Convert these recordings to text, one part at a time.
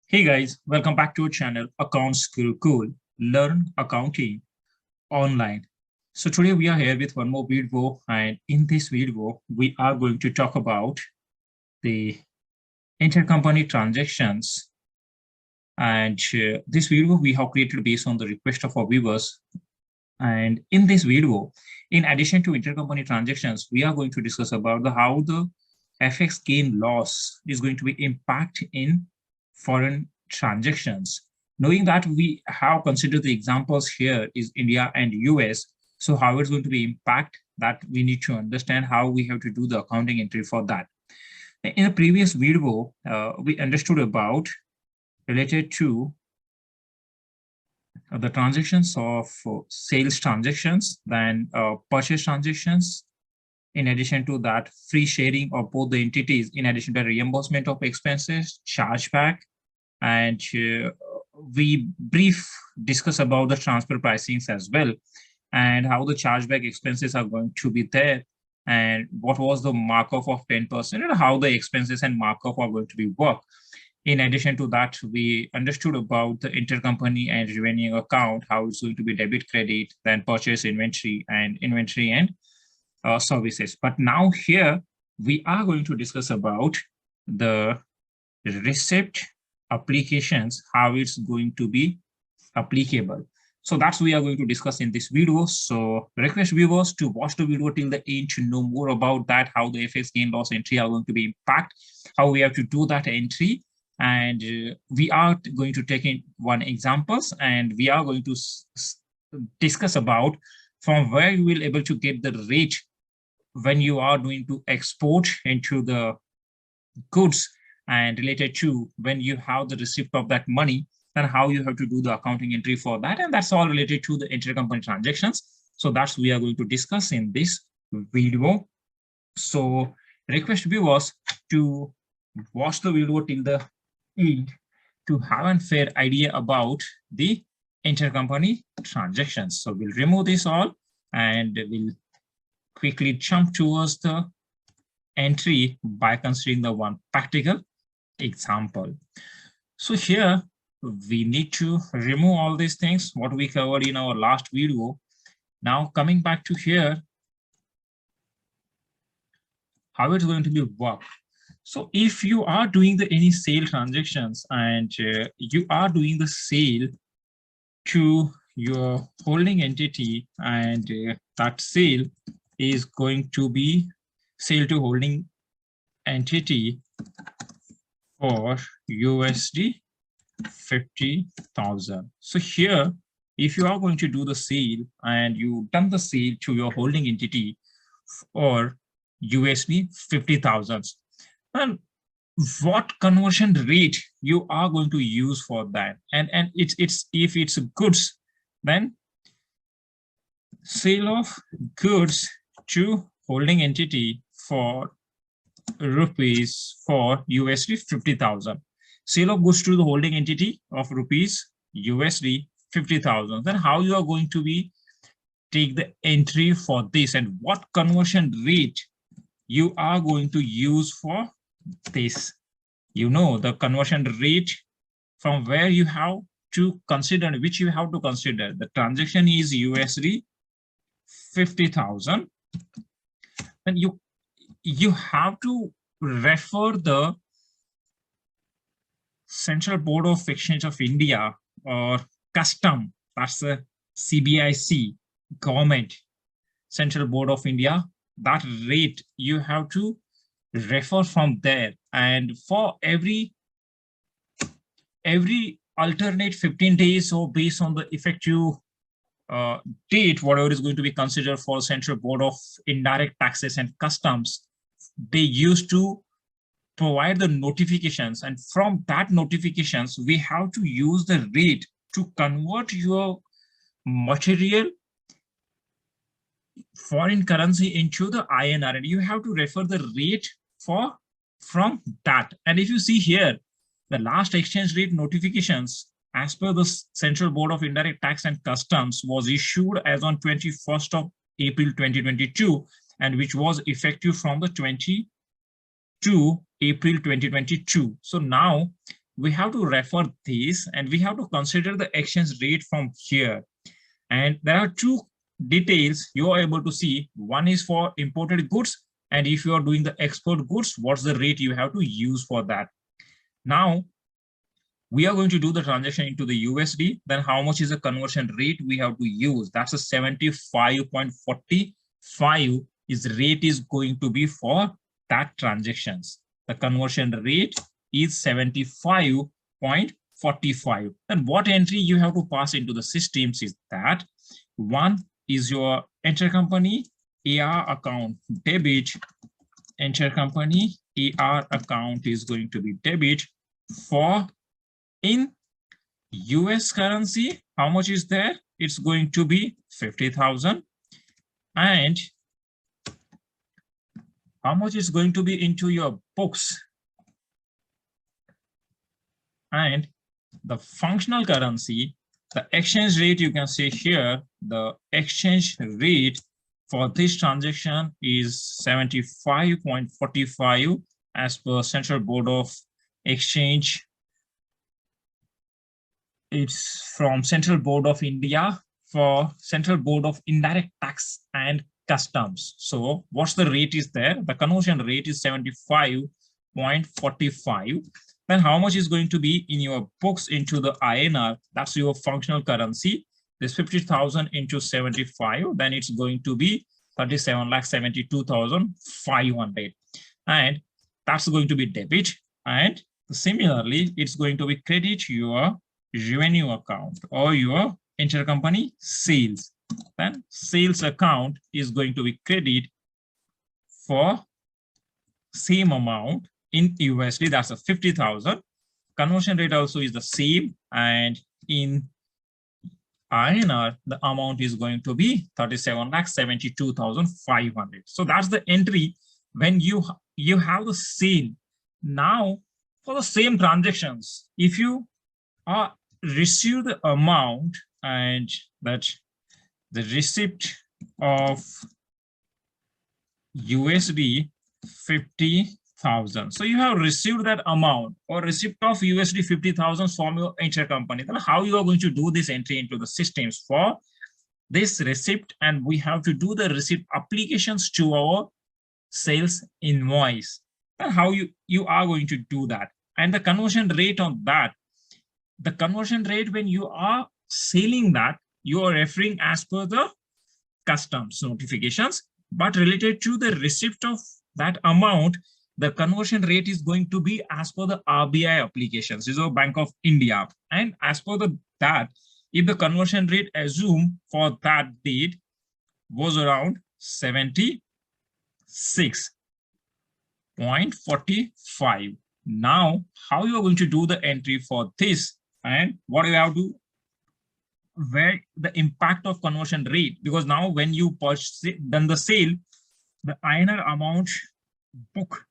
Hey guys, welcome back to our channel Accounts Guru. Learn accounting online. So today we are here with one more video, and in this video we are going to talk about the intercompany transactions. And this video we have created based on the request of our viewers. And in this video, in addition to intercompany transactions, we are going to discuss about how the FX gain loss is going to be impact in foreign transactions. Knowing that we have considered the examples here is India and US, so how it's going to be impact that we need to understand how we have to do the accounting entry for that. In a previous video, we understood about related to the transactions of sales transactions, then purchase transactions. In addition to that, free sharing of both the entities, in addition to reimbursement of expenses, chargeback, and we brief discuss about the transfer pricings as well, and how the chargeback expenses are going to be there, and what was the markup of 10%, and how the expenses and markup are going to be worked. In addition to that, we understood about the intercompany and revenue account, how it's going to be debit credit, then purchase inventory and services. But now here we are going to discuss about the receipt applications, how it's going to be applicable. So that's we are going to discuss in this video. So request viewers to watch the video till the end to know more about that, how the FX gain loss entry are going to be impact, how we have to do that entry. And we are going to take in one examples, and we are going to discuss about from where you will able to get the rate when you are going to export into the goods, and related to when you have the receipt of that money, then how you have to do the accounting entry for that. And that's all related to the intercompany transactions. So that's we are going to discuss in this video. So request viewers to watch the video till the end to have a fair idea about the intercompany transactions. So we'll remove this all and we'll quickly jump towards the entry by considering the one practical example. So here we need to remove all these things what we covered in our last video. Now coming back to here, how it's going to be work. So if you are doing the any sale transactions, and you are doing the sale to your holding entity, and that sale is going to be sale to holding entity for USD 50,000. So here, if you are going to do the sale and you done the sale to your holding entity for USD 50,000, then what conversion rate you are going to use for that? And it's if it's goods, then sale of goods to holding entity for rupees for USD 50,000. Sale of goods to the holding entity of rupees USD 50,000. Then how you are going to be take the entry for this, and what conversion rate you are going to use for this. You know the conversion rate from where you have to consider, which you have to consider. The transaction is USD 50,000. And you have to refer the Central Board of Exchange of India or custom, that's the CBIC, government, Central Board of India, that rate you have to refer from there. And for every alternate 15 days, or based on the effective date, whatever is going to be considered for Central Board of Indirect Taxes and Customs, they used to provide the notifications, and from that notifications we have to use the rate to convert your material foreign currency into the INR, and you have to refer the rate from that. And if you see here, the last exchange rate notifications as per the Central Board of Indirect Tax and Customs was issued as on 21st of April 2022, and which was effective from the 22 April 2022. So now we have to refer this and we have to consider the exchange rate from here. And there are two details you are able to see. One is for imported goods, and if you are doing the export goods, what's the rate you have to use for that. Now, we are going to do the transaction into the USD, then how much is the conversion rate we have to use? That's a 75.45 is rate is going to be for that transactions. The conversion rate is 75.45. And what entry you have to pass into the systems is that one is your intercompany AR account debit. Intercompany AR account is going to be debit for in US currency. How much is there? It's going to be 50,000. And how much is going to be into your books? And the functional currency, the exchange rate, you can see here, the exchange rate for this transaction is 75.45 as per Central Board of Exchange. It's from Central Board of India for Central Board of Indirect Tax and Customs. So what's the rate is there? The conversion rate is 75.45. Then how much is going to be in your books into the INR? That's your functional currency. This 50,000 into 75, then it's going to be 37,72,500. And that's going to be debit. And similarly, it's going to be credit your revenue account or your intercompany sales. Then sales account is going to be credit for same amount in USD. That's a 50,000. Conversion rate also is the same. And in INR, the amount is going to be 37,72,500. So that's the entry when you have the sale. Now, for the same transactions, if you receive the amount and that the receipt of USD 50,000. So you have received that amount or receipt of USD 50,000 from your intercompany. Then how you are going to do this entry into the systems for this receipt, and we have to do the receipt applications to our sales invoice. And how you are going to do that, and the conversion rate on that. The conversion rate when you are selling that, you are referring as per the customs notifications, but related to the receipt of that amount, the conversion rate is going to be as per the RBI applications, Reserve Bank of India. And as per that, if the conversion rate assumed for that date was around 76.45. Now, how you are going to do the entry for this, and what you have to, where the impact of conversion rate, because now when you purchase done the sale, the INR amount book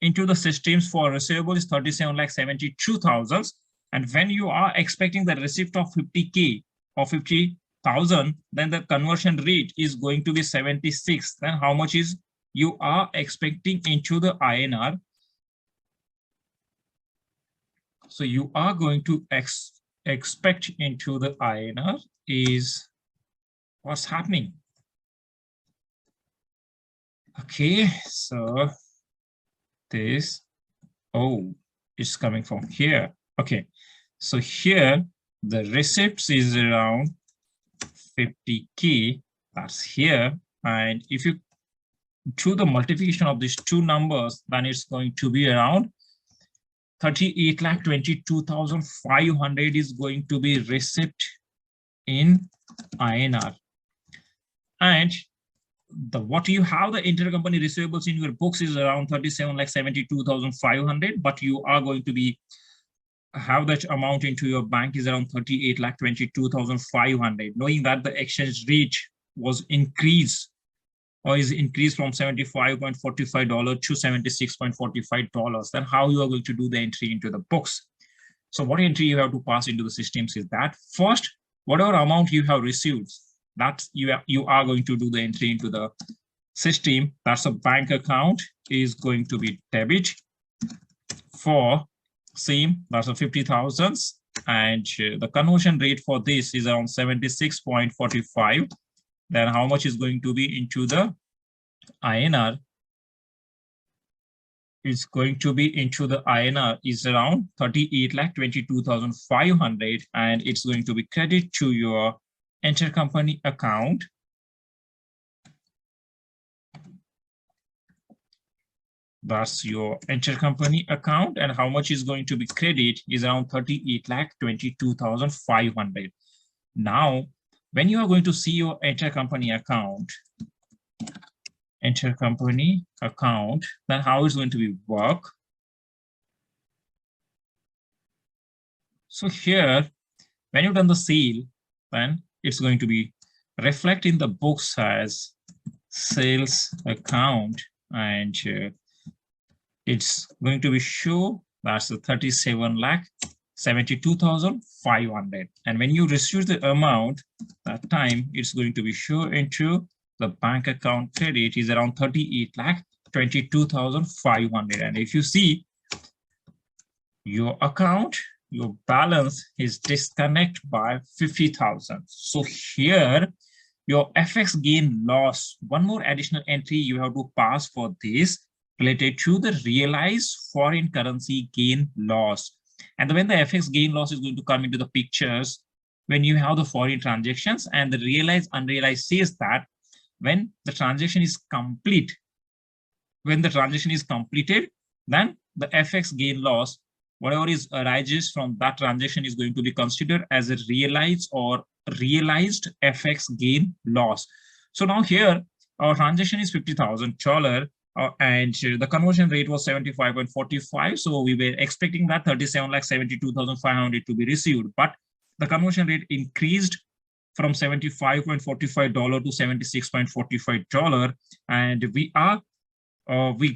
into the systems for receivable is 37,72,000. And when you are expecting the receipt of 50K or 50,000, then the conversion rate is going to be 76. Then how much is you are expecting into the INR? So you are going to expect into the INR is what's happening. Okay, so this, oh, it's coming from here. Okay, so here the receipts is around 50K. That's here. And if you do the multiplication of these two numbers, then it's going to be around 38,22,500 is going to be receipt in INR. And what you have the intercompany receivables in your books is around 37,72,500, but you are going to be have that amount into your bank is around 38,22,500, knowing that the exchange rate was increased or is increased from $75.45 to $76.45. Then how you are going to do the entry into the books? So what entry you have to pass into the systems is that first, whatever amount you have received, that you are going to do the entry into the system. That's a bank account is going to be debit for same, that's a 50,000. And the conversion rate for this is around 76.45. Then how much is going to be into the INR? Is going to be into the INR is around 38,22,500, and it's going to be credited to your intercompany account. That's your intercompany account, and how much is going to be credited is around 38,22,500. Now, when you are going to see your intercompany account, then how it's going to be work. So here, when you've done the sale, then it's going to be reflect in the books as sales account, and it's going to be show that's the 37,72,500. And when you receive the amount, that time it's going to be show into the bank account credit is around 38,22,500. And if you see your account, your balance is disconnected by 50,000. So here, your FX gain loss, one more additional entry you have to pass for this related to the realized foreign currency gain loss. And when the FX gain loss is going to come into the pictures, when you have the foreign transactions, and the realized unrealized says that when the transaction is complete, then the FX gain loss, whatever is arises from that transaction is going to be considered as a realized FX gain loss. So now here, our transaction is $50,000, and the conversion rate was 75.45. So we were expecting that 37,72,500 to be received, but the conversion rate increased from $75.45 to $76.45, and we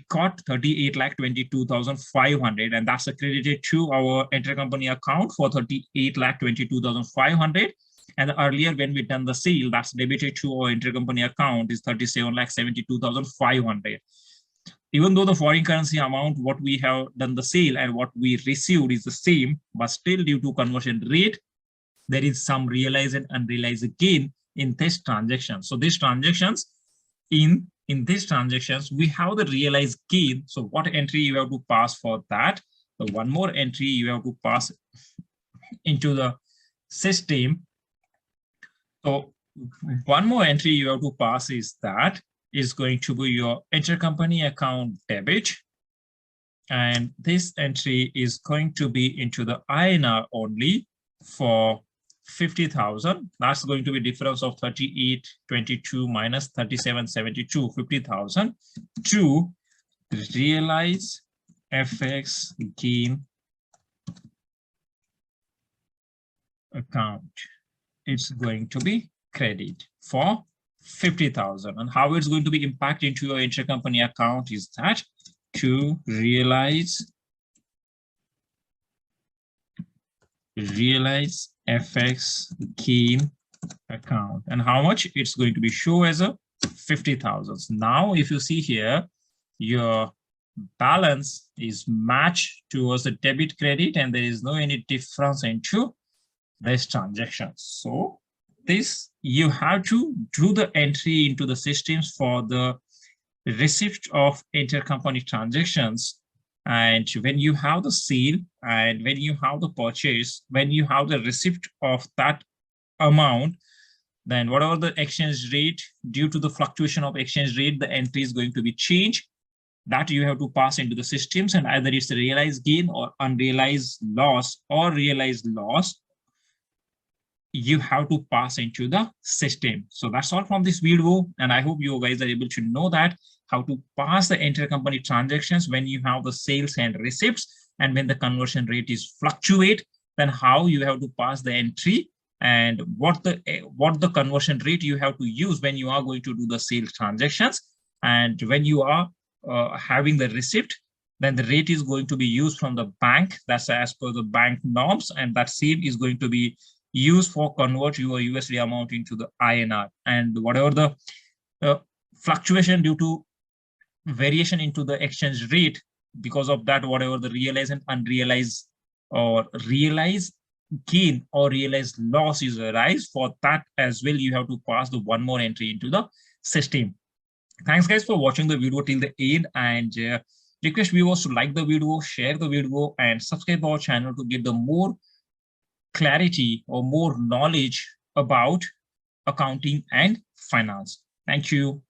got 38,22,500, and that's accredited to our intercompany account for 38,22,500. And earlier, when we done the sale, that's debited to our intercompany account is 37,72,500. Even though the foreign currency amount, what we have done the sale and what we received is the same, but still due to conversion rate, there is some realized and unrealized gain in this transaction. So these transactions, in these transactions, we have the realized gain. So what entry you have to pass for that? The one more entry you have to pass into the system. So one more entry you have to pass is that is going to be your intercompany account debit. And this entry is going to be into the INR only for 50,000. That's going to be difference of 38.22 minus 37.72, 50,000 to realize FX gain account. It's going to be credit for 50,000. And how it's going to be impact into your intercompany account is that to realize FX gain account. And how much it's going to be show as a 50,000. Now, if you see here, your balance is matched towards the debit credit, and there is no any difference into this transaction. So this you have to do the entry into the systems for the receipt of intercompany transactions. And when you have the sale and when you have the purchase, when you have the receipt of that amount, then whatever the exchange rate, due to the fluctuation of exchange rate, the entry is going to be changed. That you have to pass into the systems, and either it's a realized gain or unrealized loss or realized loss, you have to pass into the system. So that's all from this video, and I hope you guys are able to know that how to pass the intercompany transactions when you have the sales and receipts, and when the conversion rate is fluctuate, then how you have to pass the entry, and what the conversion rate you have to use when you are going to do the sales transactions. And when you are having the receipt, then the rate is going to be used from the bank. That's as per the bank norms, and that same is going to be used for convert your USD amount into the INR. And whatever the fluctuation due to variation into the exchange rate, because of that, whatever the realized and unrealized or realize gain or realize loss is arise. For that as well, you have to pass the one more entry into the system. Thanks guys for watching the video till the end, and request viewers to like the video, share the video, and subscribe our channel to get the more clarity or more knowledge about accounting and finance. Thank you.